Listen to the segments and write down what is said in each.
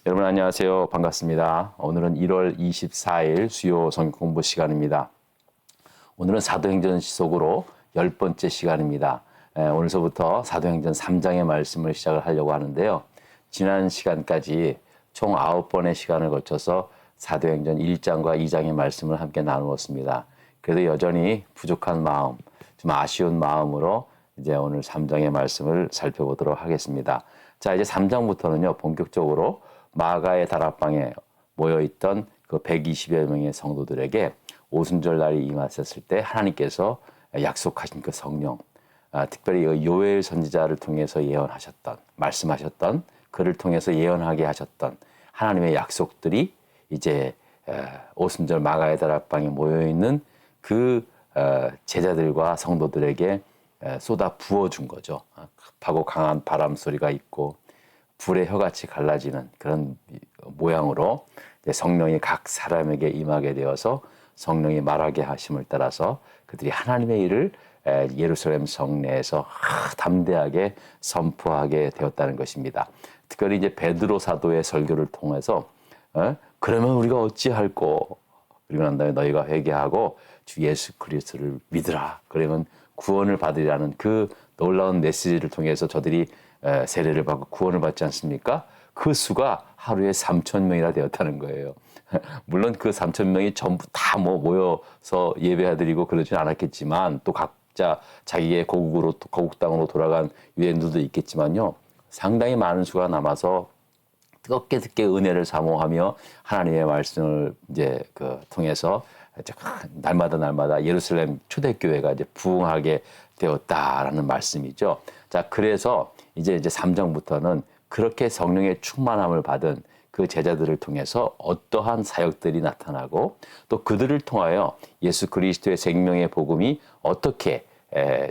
여러분 안녕하세요. 반갑습니다. 오늘은 1월 24일 수요 성경 공부 시간입니다. 오늘은 사도행전 시속으로 10번째 시간입니다. 오늘서부터 사도행전 3장의 말씀을 시작을 하려고 하는데요. 지난 시간까지 총 9번의 시간을 거쳐서 사도행전 1장과 2장의 말씀을 함께 나누었습니다. 그래도 여전히 부족한 마음, 좀 아쉬운 마음으로 이제 오늘 3장의 말씀을 살펴보도록 하겠습니다. 자, 이제 3장부터는요, 본격적으로 마가의 다락방에 모여있던 그 120여 명의 성도들에게 오순절 날이 임하셨을 때 하나님께서 약속하신 그 성령, 특별히 요엘 선지자를 통해서 예언하셨던, 말씀하셨던, 그를 통해서 예언하게 하셨던 하나님의 약속들이 이제 오순절 마가의 다락방에 모여있는 그 제자들과 성도들에게 쏟아 부어준 거죠. 급하고 강한 바람 소리가 있고 불의 혀같이 갈라지는 그런 모양으로 성령이 각 사람에게 임하게 되어서 성령이 말하게 하심을 따라서 그들이 하나님의 일을 예루살렘 성내에서 담대하게 선포하게 되었다는 것입니다. 특별히 이제 베드로 사도의 설교를 통해서 그러면 우리가 어찌할꼬? 그리고 난 다음에 너희가 회개하고 주 예수 그리스도를 믿으라. 그러면 구원을 받으라는 그 놀라운 메시지를 통해서 저들이 세례를 받고 구원을 받지 않습니까? 그 수가 하루에 3,000명이나 되었다는 거예요. 물론 그 3,000명이 전부 다 모여서 예배드리고 그러진 않았겠지만 또 각자 자기의 고국 땅으로 돌아간 유대인들도 있겠지만요. 상당히 많은 수가 남아서 뜨겁게 은혜를 사모하며 하나님의 말씀을 이제 통해서 날마다 예루살렘 초대교회가 이제 부흥하게 되었다라는 말씀이죠. 자, 그래서 이제 3장부터는 그렇게 성령의 충만함을 받은 그 제자들을 통해서 어떠한 사역들이 나타나고 또 그들을 통하여 예수 그리스도의 생명의 복음이 어떻게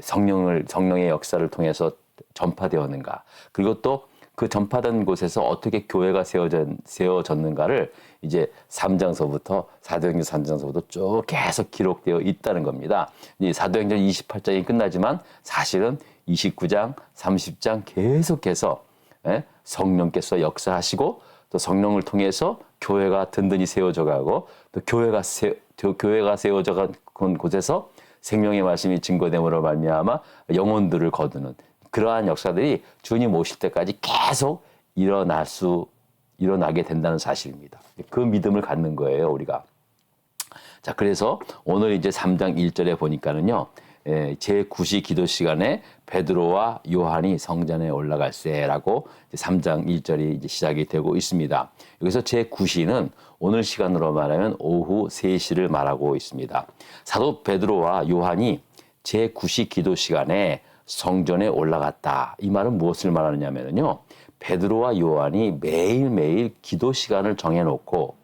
성령의 역사를 통해서 전파되었는가, 그리고 또 그 전파된 곳에서 어떻게 교회가 세워졌는가를 이제 3장서부터 사도행전 3장서부터 쭉 계속 기록되어 있다는 겁니다. 이 사도행전 28장이 끝나지만 사실은 29장, 30장 계속해서 성령께서 역사하시고 또 성령을 통해서 교회가 든든히 세워져 가고 또 교회가 세워져 간 곳에서 생명의 말씀이 증거됨으로 말미암아 영혼들을 거두는 그러한 역사들이 주님 오실 때까지 계속 일어나게 된다는 사실입니다. 그 믿음을 갖는 거예요, 우리가. 자, 그래서 오늘 이제 3장 1절에 보니까는요, 제9시 기도 시간에 베드로와 요한이 성전에 올라갈세라고 3장 1절이 이제 시작이 되고 있습니다. 여기서 제9시는 오늘 시간으로 말하면 오후 3시를 말하고 있습니다. 사도 베드로와 요한이 제9시 기도 시간에 성전에 올라갔다. 이 말은 무엇을 말하느냐면요, 베드로와 요한이 매일매일 기도 시간을 정해놓고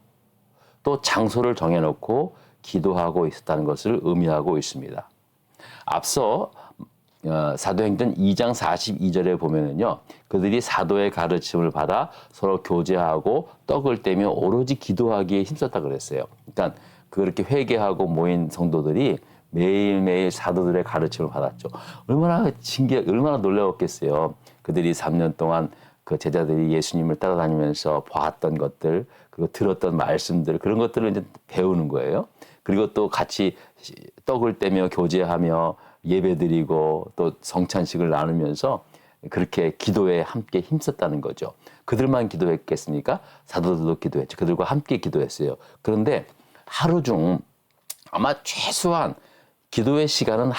또 장소를 정해놓고 기도하고 있었다는 것을 의미하고 있습니다. 앞서 사도행전 2장 42절에 보면은요, 그들이 사도의 가르침을 받아 서로 교제하고 떡을 떼며 오로지 기도하기에 힘썼다 그랬어요. 그러니까 그렇게 회개하고 모인 성도들이 매일매일 사도들의 가르침을 받았죠. 얼마나 놀라웠겠어요. 그들이 3년 동안 그 제자들이 예수님을 따라다니면서 봤던 것들, 그리고 들었던 말씀들, 그런 것들을 이제 배우는 거예요. 그리고 또 같이 떡을 떼며 교제하며 예배드리고 또 성찬식을 나누면서 그렇게 기도에 함께 힘썼다는 거죠. 그들만 기도했겠습니까? 사도들도 기도했죠. 그들과 함께 기도했어요. 그런데 하루 중 아마 최소한 기도의 시간은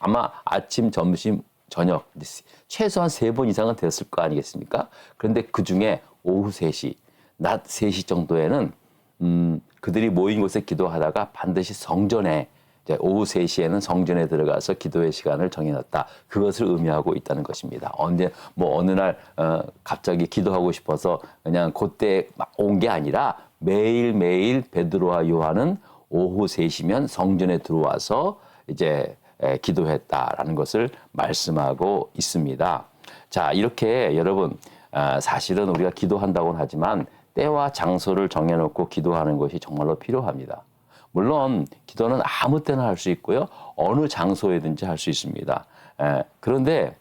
아마 아침, 점심, 저녁 최소한 3번 이상은 됐을 거 아니겠습니까? 그런데 그 중에 오후 3시, 낮 3시 정도에는 그들이 모인 곳에 기도하다가 반드시 성전에 이제 오후 3시에는 성전에 들어가서 기도의 시간을 정해놨다. 그것을 의미하고 있다는 것입니다. 언제 어느 날 갑자기 기도하고 싶어서 그냥 그때 온 게 아니라 매일매일 베드로와 요한은 오후 3시면 성전에 들어와서 이제 기도했다라는 것을 말씀하고 있습니다. 자, 이렇게 여러분, 사실은 우리가 기도한다고는 하지만 때와 장소를 정해놓고 기도하는 것이 정말로 필요합니다. 물론 기도는 아무 때나 할 수 있고요, 어느 장소에든지 할 수 있습니다. 그런데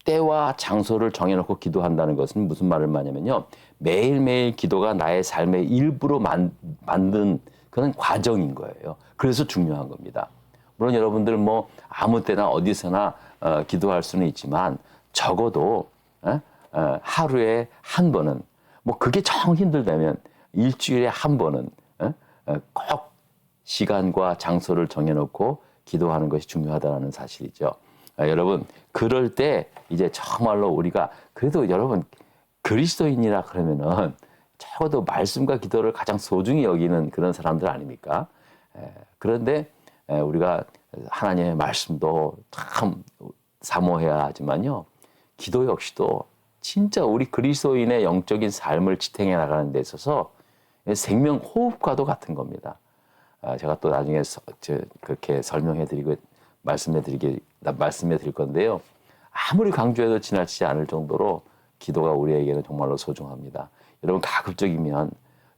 때와 장소를 정해놓고 기도한다는 것은 무슨 말을 말하냐면요. 매일매일 기도가 나의 삶의 일부로 만든 그런 과정인 거예요. 그래서 중요한 겁니다. 물론 여러분들 뭐 아무 때나 어디서나 기도할 수는 있지만 적어도 하루에 한 번은 뭐 그게 정 힘들다면 일주일에 한 번은 꼭 시간과 장소를 정해놓고 기도하는 것이 중요하다는 사실이죠. 여러분 그럴 때 이제 정말로 우리가 그래도 여러분 그리스도인이라 그러면은 적어도 말씀과 기도를 가장 소중히 여기는 그런 사람들 아닙니까? 그런데 우리가 하나님의 말씀도 참 사모해야 하지만요. 기도 역시도 진짜 우리 그리스도인의 영적인 삶을 지탱해 나가는 데 있어서 생명 호흡과도 같은 겁니다. 제가 또 나중에 그렇게 설명해 드리고 말씀해 드릴 건데요. 아무리 강조해도 지나치지 않을 정도로 기도가 우리에게는 정말로 소중합니다. 여러분 가급적이면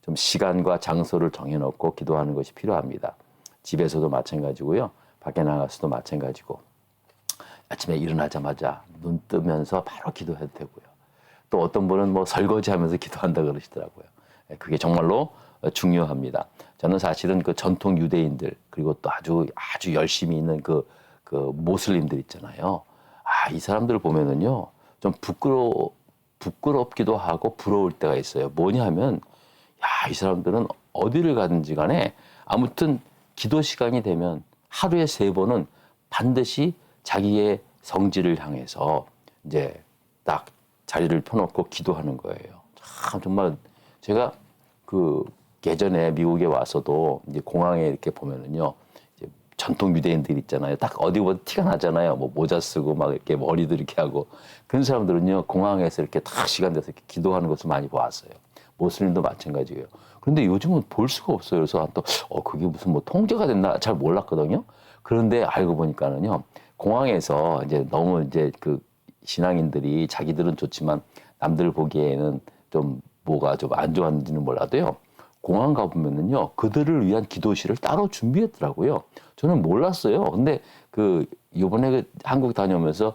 좀 시간과 장소를 정해놓고 기도하는 것이 필요합니다. 집에서도 마찬가지고요. 밖에 나가서도 마찬가지고 아침에 일어나자마자 눈 뜨면서 바로 기도해도 되고요. 또 어떤 분은 뭐 설거지하면서 기도한다 그러시더라고요. 그게 정말로 중요합니다. 저는 사실은 그 전통 유대인들 그리고 또 아주 열심히 있는 그 모슬림들 있잖아요. 이 사람들 보면은요 좀 부끄럽기도 하고 부러울 때가 있어요. 뭐냐 하면 이 사람들은 어디를 가든지 간에 아무튼 기도 시간이 되면 하루에 3번은 반드시 자기의 성지를 향해서 이제 딱 자리를 펴놓고 기도하는 거예요. 참 정말 제가 그 예전에 미국에 와서도 이제 공항에 이렇게 보면은요 이제 전통 유대인들 있잖아요. 딱 어디 보면 티가 나잖아요. 뭐 모자 쓰고 막 이렇게 머리도 이렇게 하고 그런 사람들은요 공항에서 이렇게 딱 시간 돼서 이렇게 기도하는 것을 많이 봤어요. 모슬림도 마찬가지예요. 그런데 요즘은 볼 수가 없어요. 그래서 또 그게 무슨 뭐 통제가 됐나 잘 몰랐거든요. 그런데 알고 보니까는요 공항에서 이제 너무 이제 그 신앙인들이 자기들은 좋지만 남들 보기에는 좀 뭐가 좀 안 좋았는지는 몰라도요. 공항 가보면은요, 그들을 위한 기도실을 따로 준비했더라고요. 저는 몰랐어요. 근데 요번에 한국 다녀오면서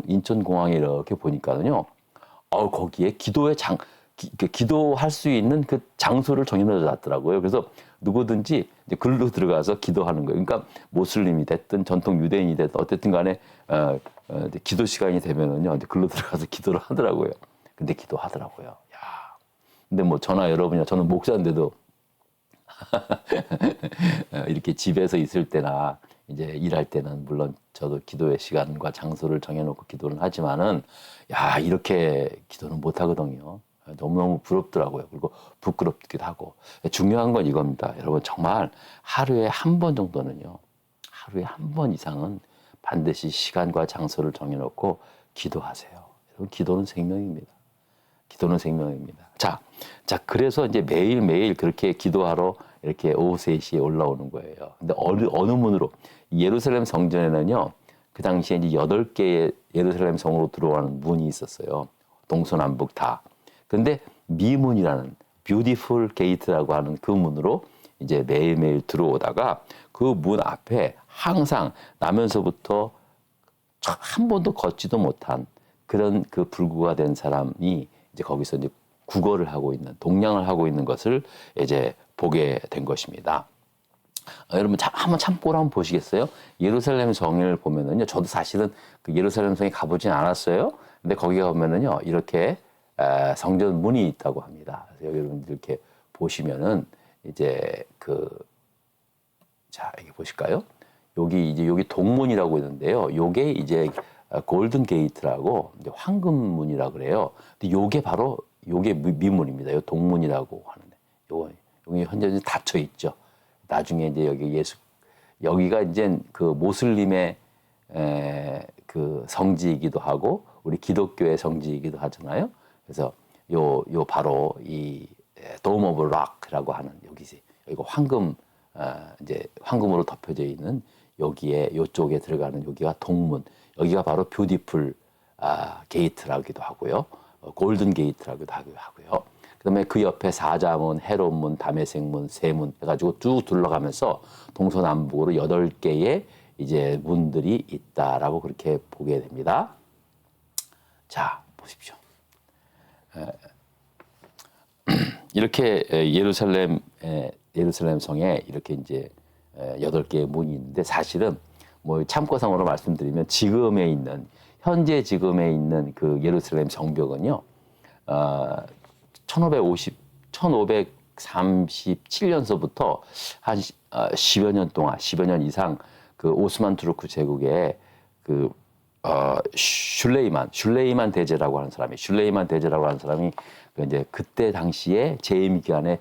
인천공항에 이렇게 보니까는요, 거기에 기도할 수 있는 그 장소를 정해놨더라고요. 그래서 누구든지 이제 글로 들어가서 기도하는 거예요. 그러니까 모슬림이 됐든 전통 유대인이 됐든 어쨌든 간에 기도 시간이 되면은요, 이제 글로 들어가서 기도를 하더라고요. 근데 기도하더라고요. 야. 근데 뭐 저는 목사인데도 이렇게 집에서 있을 때나 이제 일할 때는 물론 저도 기도의 시간과 장소를 정해놓고 기도를 하지만은 이렇게 기도는 못 하거든요. 너무너무 부럽더라고요. 그리고 부끄럽기도 하고. 중요한 건 이겁니다. 여러분 정말 하루에 한 번 정도는요. 하루에 한 번 이상은 반드시 시간과 장소를 정해놓고 기도하세요. 여러분 기도는 생명입니다. 기도는 생명입니다. 자, 그래서 이제 매일매일 그렇게 기도하러 이렇게 오후 3시에 올라오는 거예요. 근데 어느 문으로? 예루살렘 성전에는요, 그 당시에 이제 8개의 예루살렘 성으로 들어가는 문이 있었어요. 동서남북 다. 근데 미문이라는 뷰티풀 게이트라고 하는 그 문으로 이제 매일매일 들어오다가 그 문 앞에 항상 나면서부터 한 번도 걷지도 못한 그런 그 불구가 된 사람이 이제 거기서 이제 동냥을 하고 있는 것을 이제 보게 된 것입니다. 여러분 한번 참고로 한번 보시겠어요? 예루살렘 성을 보면은요, 저도 사실은 그 예루살렘 성에 가보진 않았어요. 근데 거기 가보면은요, 이렇게 성전 문이 있다고 합니다. 그래서 여러분들 이렇게 보시면은 이제 여기 보실까요? 여기 동문이라고 있는데요. 요게 이제 골든 게이트라고 이제 황금문이라고 그래요. 근데 요게 미문입니다. 요 동문이라고 하는데 여기 현재 닫혀 있죠. 나중에 이제 여기가 이제 그 모슬림의 그 성지이기도 하고 우리 기독교의 성지이기도 하잖아요. 그래서 요 바로 이 Dome of Rock라고 하는 여기가 이제 황금으로 덮여져 있는 요쪽에 들어가는 여기가 동문. 여기가 바로 뷰티풀 게이트라기도 하고요. 골든 게이트라기도 하고요. 그다음에 그 옆에 사자문, 헤롯문, 다메섹문, 세문 해가지고 쭉 둘러가면서 동서남북으로 8개의 이제 문들이 있다라고 그렇게 보게 됩니다. 자, 보십시오. 이렇게 예루살렘 성에 이렇게 이제 8개의 문이 있는데, 사실은 뭐 참고상으로 말씀드리면 현재 지금에 있는 그 예루살렘 성벽은요, 1537년서부터 한 10여 년 동안, 10여 년 이상 그 오스만 투르크 제국의 그 슐레이만 대제라고 하는 사람이 그 이제 그때 당시에 재임 기간에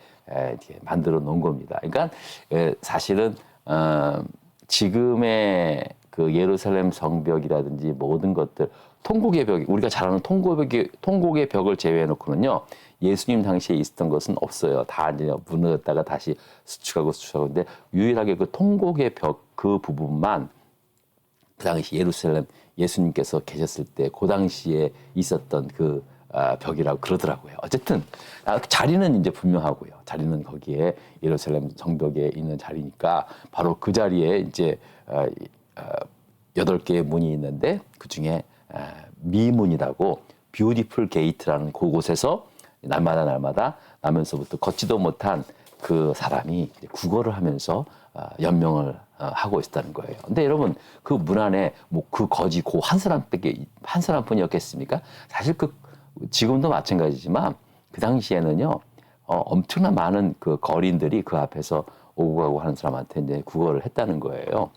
만들어 놓은 겁니다. 그러니까 사실은 지금의 그 예루살렘 성벽이라든지 모든 것들, 통곡의 벽, 우리가 잘 아는 통곡의 벽을 제외해 놓고는요, 예수님 당시에 있었던 것은 없어요. 다 이제 무너졌다가 다시 수축하고. 근데 유일하게 그 통곡의 벽 그 부분만 그 당시 예루살렘 예수님께서 계셨을 때 그 당시에 있었던 그 벽이라고 그러더라고요. 어쨌든 자리는 이제 분명하고요. 자리는 거기에 예루살렘 성벽에 있는 자리니까 바로 그 자리에 이제 8개의 문이 있는데, 그 중에 미문이라고 뷰티풀 게이트라는 그곳에서 날마다 나면서부터 걷지도 못한 그 사람이 구걸을 하면서 연명을 하고 있었다는 거예요. 근데 여러분, 그 문 안에 뭐 그 거지 고 한 사람뿐이었겠습니까? 사실 지금도 마찬가지지만 그 당시에는요, 엄청난 많은 그 거린들이 그 앞에서 오고 가고 하는 사람한테 이제 구걸을 했다는 거예요.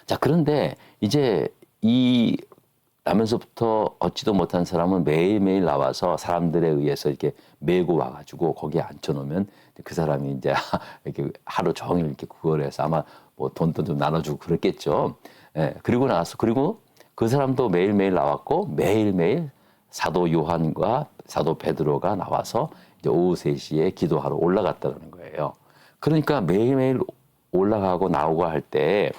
자, 그런데 이제 이 나면서부터 얻지도 못한 사람은 매일매일 나와서 사람들에 의해서 이렇게 메고 와가지고 거기에 앉혀놓으면 그 사람이 이제 이렇게 하루 종일 이렇게 구걸해서 아마 뭐 돈도 좀 나눠주고 그랬겠죠. 예, 그리고 그 사람도 매일매일 나왔고, 매일매일 사도 요한과 사도 베드로가 나와서 이제 오후 3시에 기도하러 올라갔다는 거예요. 그러니까 매일매일 올라가고 나오고 할 때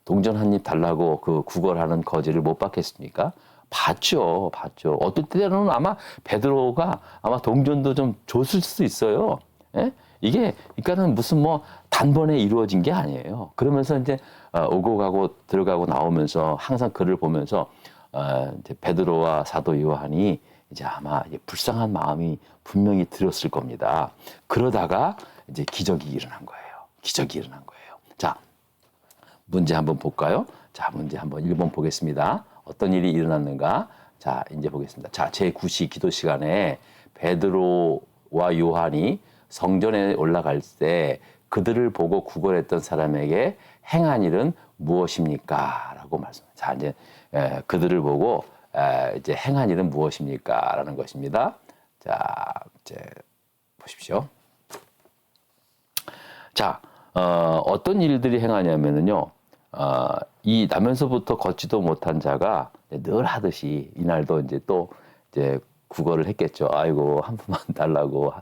동전 한 입 달라고 그 구걸하는 거지를 못 받겠습니까? 봤죠. 어떨 때는 아마 베드로가 아마 동전도 좀 줬을 수도 있어요. 예? 이게, 그러니까는 무슨 뭐 단번에 이루어진 게 아니에요. 그러면서 이제 오고 가고 들어가고 나오면서 항상 그를 보면서 이제 베드로와 사도 요한이 이제 아마 불쌍한 마음이 분명히 들었을 겁니다. 그러다가 이제 기적이 일어난 거예요. 자, 문제 한번 볼까요? 자, 문제 한번 1번 보겠습니다. 어떤 일이 일어났는가? 자, 이제 보겠습니다. 자, 제9시 기도 시간에 베드로와 요한이 성전에 올라갈 때 그들을 보고 구걸했던 사람에게 행한 일은 무엇입니까? 라고 말씀합니다. 자, 이제 그들을 보고 이제 행한 일은 무엇입니까? 라는 것입니다. 자, 이제 보십시오. 자, 어떤 일들이 행하냐면은요, 이 나면서부터 걷지도 못한 자가 늘 하듯이 이날도 이제 또 이제 구걸을 했겠죠. 아이고, 한 푼만 달라고,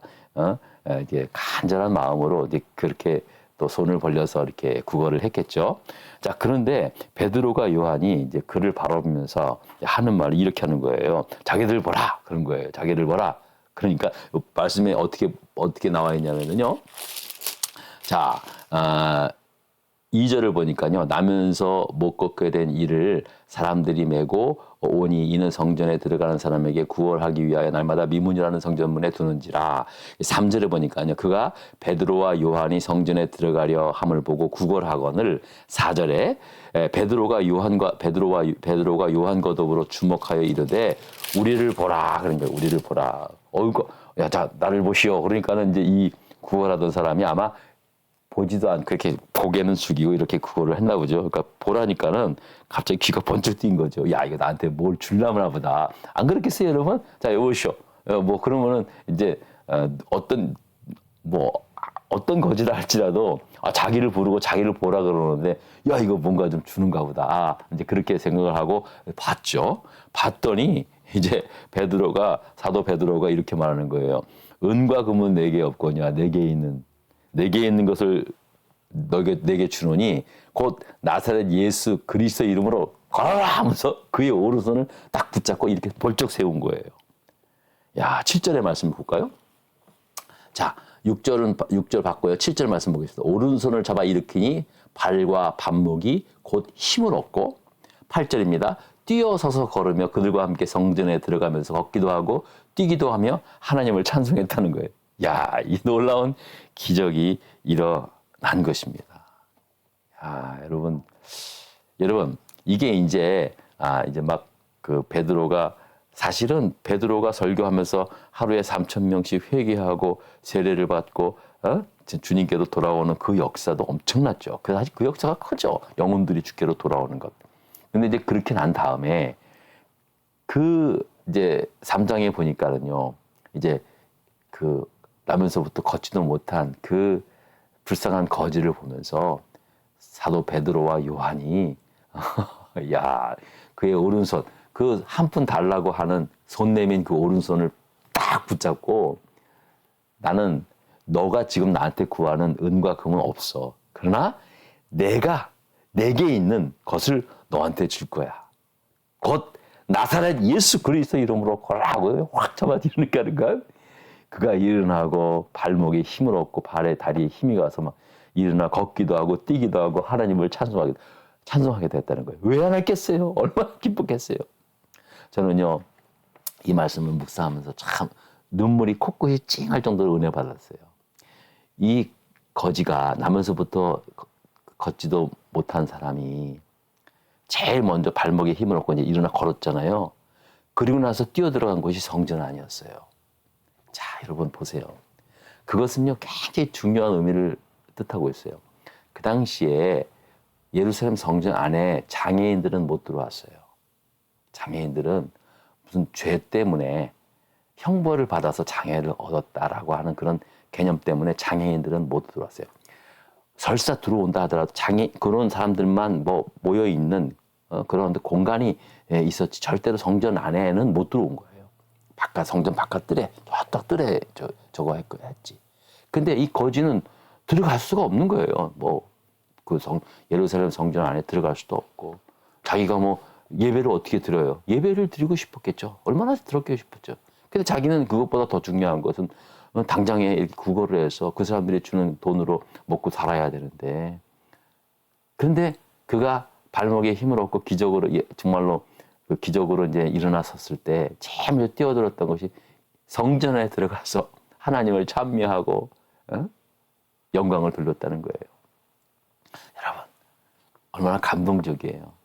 이게 간절한 마음으로 이제 그렇게 또 손을 벌려서 이렇게 구걸을 했겠죠. 자, 그런데 베드로가 요한이 이제 그를 바라보면서 하는 말을 이렇게 하는 거예요. 자기들 보라! 그런 거예요. 자기들 보라! 그러니까 말씀에 어떻게 나와 있냐면요. 자, 2절을 보니까요. 나면서 못 걷게 된 이를 사람들이 메고 오니 이는 성전에 들어가는 사람에게 구걸하기 위하여 날마다 미문이라는 성전문에 두는지라. 3절에 보니까요. 그가 베드로와 요한이 성전에 들어가려 함을 보고 구걸하거늘. 4절에 베드로가 요한과 더불어 주목하여 이르되 우리를 보라. 그런 거예요. 우리를 보라. 야, 자, 나를 보시오. 그러니까는 이제 이 구걸하던 사람이 아마 보지도 않고 그렇게 고개는 숙이고 이렇게 그거를 했나 보죠. 그러니까 보라니까는 갑자기 귀가 번쩍 뛴 거죠. 야, 이거 나한테 뭘 줄라나 보다. 안 그렇겠어요, 여러분? 자, 여보시오. 뭐 그러면은 이제 어떤 거지라 할지라도 자기를 부르고 자기를 보라 그러는데, 야, 이거 뭔가 좀 주는가 보다. 이제 그렇게 생각을 하고 봤죠. 봤더니 이제 사도 베드로가 이렇게 말하는 거예요. 은과 금은 내게 없거냐. 내게 있는 것을 내게 주노니 곧 나사렛 예수 그리스도 이름으로 걸어라 하면서 그의 오른손을 딱 붙잡고 이렇게 벌쩍 세운 거예요. 야, 7절의 말씀 볼까요? 자, 6절 봤고요. 7절 말씀 보겠습니다. 오른손을 잡아 일으키니 발과 발목이 곧 힘을 얻고, 8절입니다. 뛰어서서 걸으며 그들과 함께 성전에 들어가면서 걷기도 하고 뛰기도 하며 하나님을 찬송했다는 거예요. 야, 이 놀라운 기적이 일어난 것입니다. 야, 여러분 이게 이제 막 그 베드로가 사실은 베드로가 설교하면서 하루에 3,000명씩 회개하고 세례를 받고 주님께로 돌아오는 그 역사도 엄청났죠. 사실 그 역사가 크죠. 영혼들이 주께로 돌아오는 것. 근데 이제 그렇게 난 다음에 그 이제 3장에 보니까는요. 이제 그 나면서부터 걷지도 못한 그 불쌍한 거지를 보면서 사도 베드로와 요한이 야, 그의 오른손 그 한 푼 달라고 하는 손 내민 그 오른손을 딱 붙잡고 나는 너가 지금 나한테 구하는 은과 금은 없어. 그러나 내게 있는 것을 너한테 줄 거야. 곧 나사렛 예수 그리스도 이름으로 걸라고 확 잡아주니까 그가 일어나고 발목에 힘을 얻고 발에 다리에 힘이 가서 막 일어나 걷기도 하고 뛰기도 하고 하나님을 찬송하게 됐다는 거예요. 왜 안 했겠어요? 얼마나 기뻤겠어요? 저는요 이 말씀을 묵상하면서 참 눈물이 코끝이 찡할 정도로 은혜 받았어요. 이 거지가 나면서부터 걷지도 못한 사람이 제일 먼저 발목에 힘을 얻고 이제 일어나 걸었잖아요. 그리고 나서 뛰어들어간 곳이 성전 아니었어요. 자, 여러분 보세요. 그것은요 굉장히 중요한 의미를 뜻하고 있어요. 그 당시에 예루살렘 성전 안에 장애인들은 못 들어왔어요. 장애인들은 무슨 죄 때문에 형벌을 받아서 장애를 얻었다라고 하는 그런 개념 때문에 장애인들은 못 들어왔어요. 설사 들어온다 하더라도 그런 사람들만 모여 있는 그런 공간이 있었지 절대로 성전 안에는 못 들어온 거예요. 성전 바깥 뜰에 저딱 뜰에 저거 했지. 근데 이 거지는 들어갈 수가 없는 거예요. 예루살렘 성전 안에 들어갈 수도 없고 자기가 예배를 어떻게 드려요? 예배를 드리고 싶었겠죠. 얼마나 드렸고 싶었죠. 근데 자기는 그것보다 더 중요한 것은 당장에 이렇게 구걸을 해서 그 사람들이 주는 돈으로 먹고 살아야 되는데 그런데 그가 발목에 힘을 얻고 기적으로 정말로 그 기적으로 이제 일어났었을 때 제일 먼저 뛰어들었던 것이 성전에 들어가서 하나님을 찬미하고 영광을 돌렸다는 거예요. 여러분 얼마나 감동적이에요.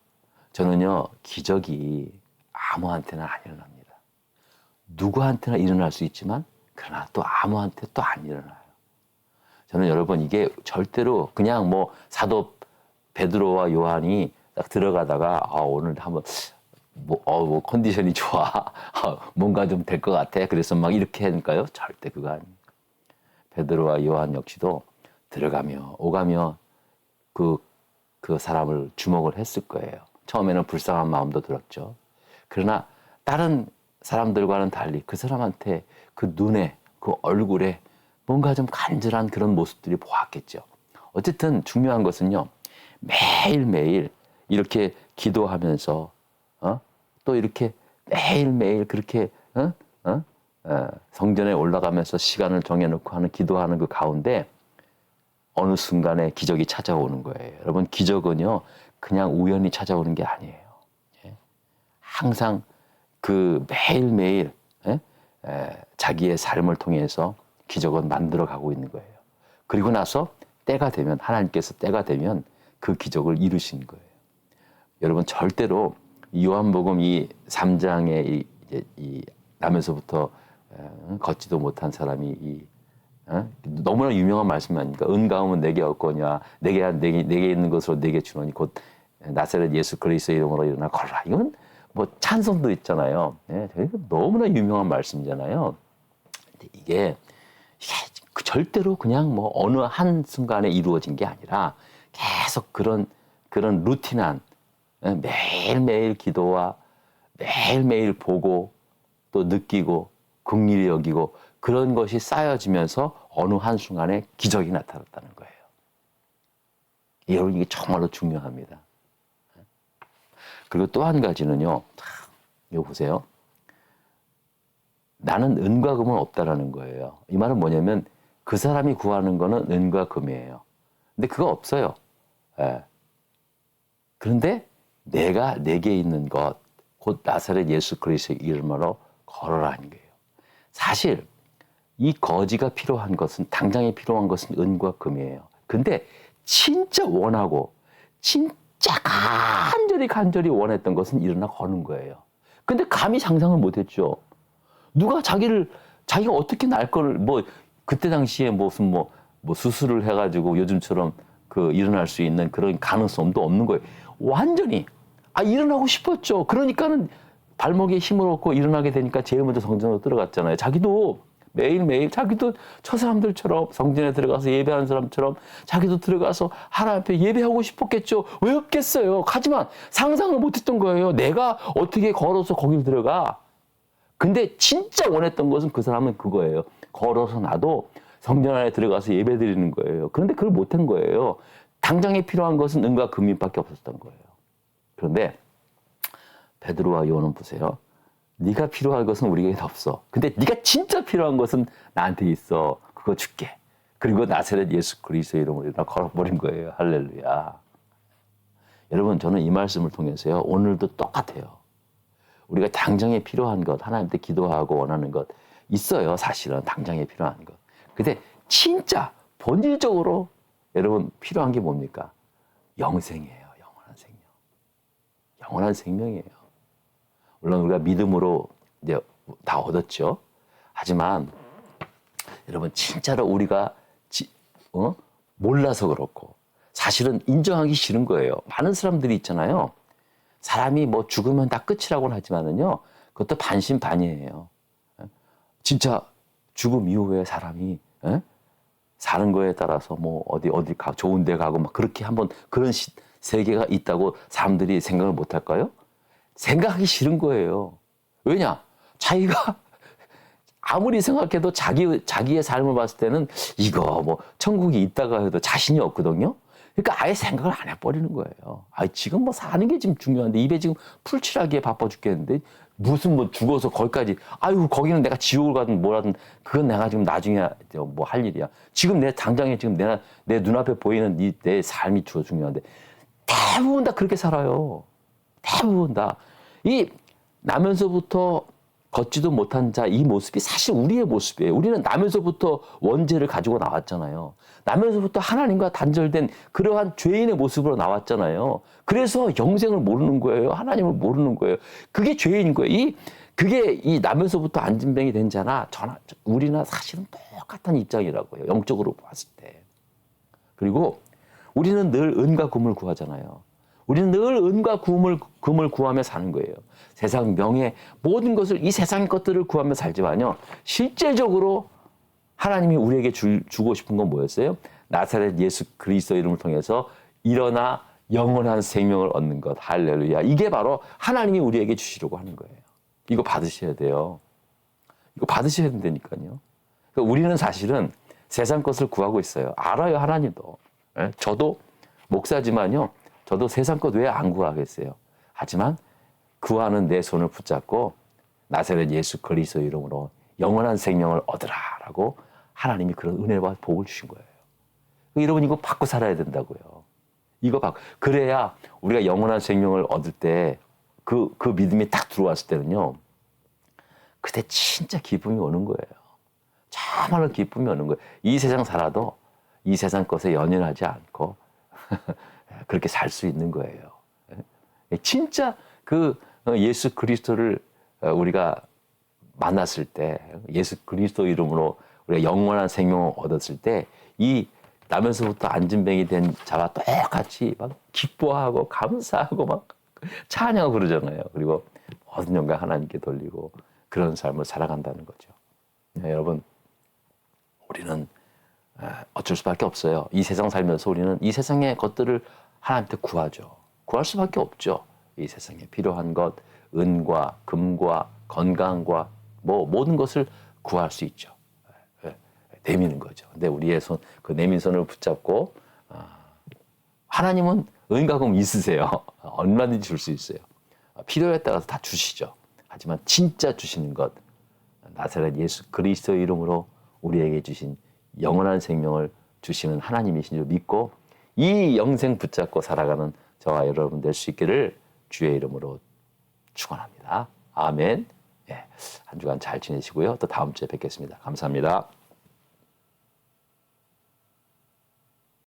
저는요 기적이 아무한테나 안 일어납니다. 누구한테나 일어날 수 있지만 그러나 또 아무한테 또 안 일어나요. 저는 여러분 이게 절대로 그냥 사도 베드로와 요한이 딱 들어가다가 오늘 한번 컨디션이 좋아 뭔가 좀 될 것 같아 그래서 막 이렇게 하니까요 절대 그거 아니에요. 베드로와 요한 역시도 들어가며 오가며 그 사람을 주목을 했을 거예요. 처음에는 불쌍한 마음도 들었죠. 그러나 다른 사람들과는 달리 그 사람한테 그 눈에 그 얼굴에 뭔가 좀 간절한 그런 모습들이 보았겠죠. 어쨌든 중요한 것은요. 매일매일 이렇게 기도하면서 또 이렇게 매일매일 그렇게 성전에 올라가면서 시간을 정해놓고 하는 기도하는 그 가운데 어느 순간에 기적이 찾아오는 거예요. 여러분 기적은요. 그냥 우연히 찾아오는 게 아니에요. 항상 그 매일매일 자기의 삶을 통해서 기적은 만들어가고 있는 거예요. 그리고 나서 때가 되면 하나님께서 때가 되면 그 기적을 이루신 거예요. 여러분 절대로 요한복음 이 3장에 이 나면서부터 걷지도 못한 사람이 너무나 유명한 말씀 아닙니까? 은가움은 내게 얻거냐 내게 있는 것으로 내게 주노니 곧 나사렛 예수 그리스도 이름으로 일어나 걸라. 이건 찬송도 있잖아요. 너무나 유명한 말씀이잖아요. 근데 이게 절대로 그냥 어느 한 순간에 이루어진 게 아니라 계속 그런 루틴한 매일매일 기도와 매일매일 보고 또 느끼고 긍휼히 여기고 그런 것이 쌓여지면서 어느 한순간에 기적이 나타났다는 거예요. 여러분 이게 정말로 중요합니다. 그리고 또 한 가지는요. 이거 보세요. 나는 은과 금은 없다라는 거예요. 이 말은 뭐냐면 그 사람이 구하는 거는 은과 금이에요. 근데 그거 없어요. 그런데 내게 있는 것, 곧 나사렛 예수 그리스도의 이름으로 걸어라는 거예요. 사실 이 거지가 필요한 것은, 당장에 필요한 것은 은과 금이에요. 근데 진짜 원하고 진짜 간절히 원했던 것은 일어나 거는 거예요. 근데 감히 상상을 못했죠. 누가 자기가 어떻게 날 거를, 그때 당시에 무슨 수술을 해가지고 요즘처럼 일어날 수 있는 그런 가능성도 없는 거예요. 완전히 일어나고 싶었죠. 그러니까는 발목에 힘을 얻고 일어나게 되니까 제일 먼저 성전으로 들어갔잖아요. 자기도 매일매일 자기도 저 사람들처럼 성전에 들어가서 예배하는 사람처럼 자기도 들어가서 하나님 앞에 예배하고 싶었겠죠. 왜 없겠어요. 하지만 상상을 못했던 거예요. 내가 어떻게 걸어서 거길 들어가. 근데 진짜 원했던 것은 그 사람은 그거예요. 걸어서 나도 성전 안에 들어가서 예배 드리는 거예요. 그런데 그걸 못한 거예요. 당장에 필요한 것은 은과 금빛밖에 없었던 거예요. 그런데 베드로와 요한은 보세요. 네가 필요한 것은 우리에게 없어. 근데 네가 진짜 필요한 것은 나한테 있어. 그거 줄게. 그리고 나사렛 예수 그리스도의 이름으로 걸어버린 거예요. 할렐루야. 여러분, 저는 이 말씀을 통해서요, 오늘도 똑같아요. 우리가 당장에 필요한 것, 하나님께 기도하고 원하는 것 있어요. 사실은 당장에 필요한 것. 근데 진짜 본질적으로 여러분 필요한 게 뭡니까? 영생이에요. 영원한 생명. 영원한 생명이에요. 물론 우리가 믿음으로 이제 다 얻었죠. 하지만 여러분 진짜로 우리가 몰라서 그렇고 사실은 인정하기 싫은 거예요. 많은 사람들이 있잖아요. 사람이 죽으면 다 끝이라고는 하지만은요, 그것도 반신반의예요. 진짜 죽음 이후에 사람이 사는 거에 따라서 어디 좋은 데 가고 막 그렇게 한번 그런 세계가 있다고 사람들이 생각을 못 할까요? 생각하기 싫은 거예요. 왜냐? 자기가 아무리 생각해도 자기의 삶을 봤을 때는 이거 천국이 있다가 해도 자신이 없거든요. 그러니까 아예 생각을 안 해버리는 거예요. 지금 사는 게 지금 중요한데 입에 지금 풀칠하기에 바빠 죽겠는데 무슨 죽어서 거기까지 거기는 내가 지옥을 가든 뭐라든 그건 내가 지금 나중에 할 일이야. 지금 내 당장에 지금 내 눈앞에 보이는 내 삶이 중요한데 대부분 다 그렇게 살아요. 대부분 다. 이 나면서부터 걷지도 못한 자, 이 모습이 사실 우리의 모습이에요. 우리는 나면서부터 원죄를 가지고 나왔잖아요. 나면서부터 하나님과 단절된 그러한 죄인의 모습으로 나왔잖아요. 그래서 영생을 모르는 거예요. 하나님을 모르는 거예요. 그게 죄인인 거예요. 그게 이 나면서부터 안진뱅이 된 자나 우리나 사실은 똑같은 입장이라고요. 영적으로 봤을 때. 그리고 우리는 늘 은과 금을 구하잖아요. 우리는 늘 은과 금을 구하며 사는 거예요. 세상 명예, 모든 것을, 이 세상의 것들을 구하며 살지만요. 실제적으로 하나님이 우리에게 주고 싶은 건 뭐였어요? 나사렛 예수 그리스도 이름을 통해서 일어나 영원한 생명을 얻는 것. 할렐루야. 이게 바로 하나님이 우리에게 주시려고 하는 거예요. 이거 받으셔야 돼요. 이거 받으셔야 된다니까요. 그러니까 우리는 사실은 세상 것을 구하고 있어요. 알아요, 하나님도. 저도 목사지만요. 저도 세상 것 왜 안 구하겠어요. 하지만 구하는 내 손을 붙잡고 나사렛 예수 그리스도 이름으로 영원한 생명을 얻으라라고 하나님이 그런 은혜와 복을 주신 거예요. 여러분 이거 받고 살아야 된다고요. 이거 받고 그래야 우리가 영원한 생명을 얻을 때 그 믿음이 딱 들어왔을 때는요. 그때 진짜 기쁨이 오는 거예요. 참말로 기쁨이 오는 거예요. 이 세상 살아도 이 세상 것에 연연하지 않고 그렇게 살 수 있는 거예요. 진짜 예수 그리스도를 우리가 만났을 때, 예수 그리스도 이름으로 우리가 영원한 생명을 얻었을 때, 이 나면서부터 안진뱅이 된 자와 똑같이 막 기뻐하고 감사하고 막 찬양하고 그러잖아요. 그리고 모든 영광 하나님께 돌리고 그런 삶을 살아간다는 거죠. 여러분, 우리는 어쩔 수밖에 없어요. 이 세상 살면서 우리는 이 세상의 것들을 하나님한테 구하죠. 구할 수밖에 없죠. 이 세상에 필요한 것, 은과 금과 건강과 모든 것을 구할 수 있죠. 내미는 거죠. 근데 우리의 그 내민 손을 붙잡고 하나님은 은과 금 있으세요. 얼마든지 줄 수 있어요. 필요에 따라서 다 주시죠. 하지만 진짜 주시는 것, 나사렛 예수 그리스도 이름으로 우리에게 주신 영원한 생명을 주시는 하나님이신 줄 믿고 이 영생 붙잡고 살아가는 저와 여러분 될 수 있기를 주의 이름으로 축원합니다. 아멘. 예, 한 주간 잘 지내시고요. 또 다음 주에 뵙겠습니다. 감사합니다.